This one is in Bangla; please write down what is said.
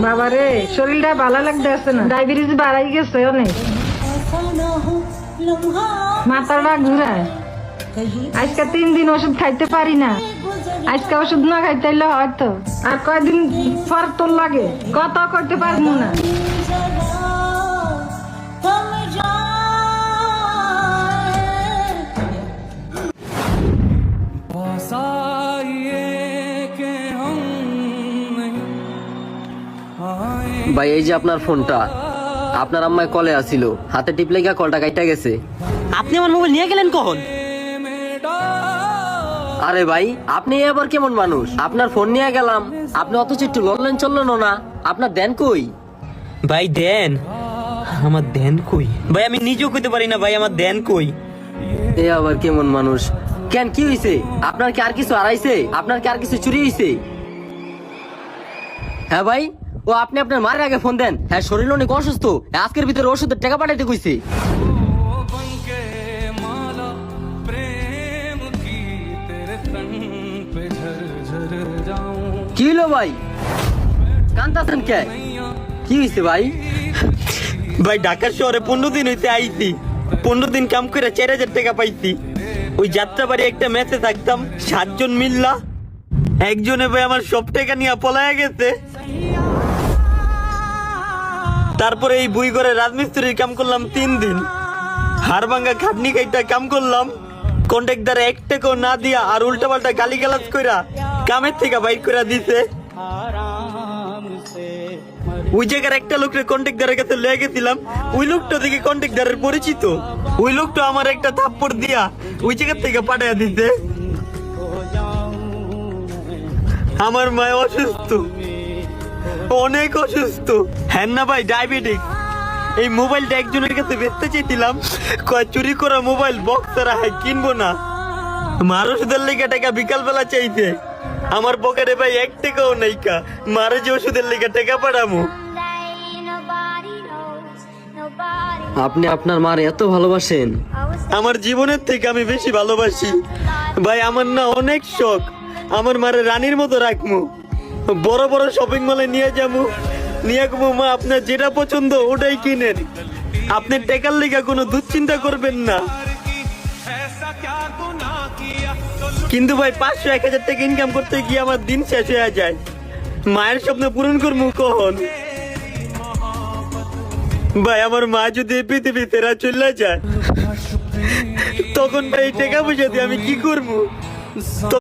বাবারে শরীরটা ভালো লাগতেছে না, ডায়াবেটিস বাড়াই গেছে অনেক, মাথাটা ঘুরায়। আজকে 3 দিন ওষুধ খাইতে পারি না, আজকে ওষুধ না খাইতে হইলে হয়তো আর কয়দিন পর তোর লাগে, কত করতে পারবো না। ভাই এই যে আপনার ফোনটা, আপনার আম্মায় কলে আসিল, হাতে টিপলে গিয়া কলটা কাইটা গেছে। আপনি আমার মোবাইল নিয়ে গেলেন কখন? আরে ভাই আপনি আবার কেমন মানুষ, আপনার ফোন নিয়ে গেলাম, আপনি অথচ একটু লড়লেন চললেন না, আপনার দেন কই? ভাই দেন, আমার দেন কই? ভাই আমি নিজেও কইতে পারি না ভাই আমার দেন কই। এ আবার কেমন মানুষ? কেন কি হইছে? আপনার কি আর কিছু হারাইছে? আপনার কি আর কিছু চুরি হইছে? হ্যাঁ ভাই, ও আপনি আপনার মায়ের আগে ফোন দেন। হ্যাঁ শরীর অনেক অসুস্থ, আজকের ভিতরে ওষুধের টাকা পাঠাইতে কইছে। কি হলো ভাই, কান্তাছেন কে? কি হইছে ভাই? ভাই ঢাকার শহরে 15 দিন হইতে আইছি, 15 দিন কাম করে 4000 টাকা পাইছি। ওই যাত্রাবাড়ি একটা মেসে থাকতাম, 7 জন মিল্লা, একজনে ভাই আমার সব টাকা নিয়ে পলায়া গেছে। তারপরে এই বুই করে রাজমিস্ত্রির কাম করলাম 3 দিন, হাড়ভাঙ্গা খাটনি খাইটা কাম করলাম, কন্ট্রাক্টরে 1 টাকাও না দিয়া আর উল্টা পাল্টা গালিগালাজ কইরা কামের থেকে বাইর করে দিছে। ওই জায়গার একটা লোকের কন্ট্রাক্টরের কাছে লয়ে গেছিলাম, ওই লোকটা দেখে কন্ট্রাক্টরের পরিচিত, ওই লোকটা আমার একটা থাপ্পড় দিয়া ওই জায়গা থেকে পাঠাইয়া দিছে। আমার মা অসুস্থ, অনেক অসুস্থ। হ্যাঁ না ভাই ডায়াবেটিক। এই মোবাইলটা একজনের কাছে বেচতে চাইছিলাম, কয় চুরি করা মোবাইল বক্স ছাড়া কিনবো না। মার ওষুধের লেগে টাকা বিকাল বেলা চাইছে, আমার পকেটে ভাই 1 টাকাও নাই, মারে যে ওষুধের লেগে টাকা পাঠামো। আপনি আপনার মার এত ভালোবাসেন? আমার জীবনের থেকে আমি বেশি ভালোবাসি ভাই। আমার না অনেক শখ, আমার মারে রানীর মতো রাখমু, বড় বড় শপিং মলে নিয়ে যাবো, নিয়ে যাবো মা আপনার যেটা পছন্দ ওটাই কিনেন, আপনি টাকার লেগে কোনো দুশ্চিন্তা করবেন না। কিন্তু ভাই 500-1000 টাকা ইনকাম করতে গিয়ে আমার দিন শেষ হয়ে যায়, মায়ের স্বপ্ন পূরণ করবো কখন? ভাই আমার মা যদি পৃথিবী ফেরা চলে যায়, তখন ভাই টাকা পয়সা দিয়ে আমি কি করবো?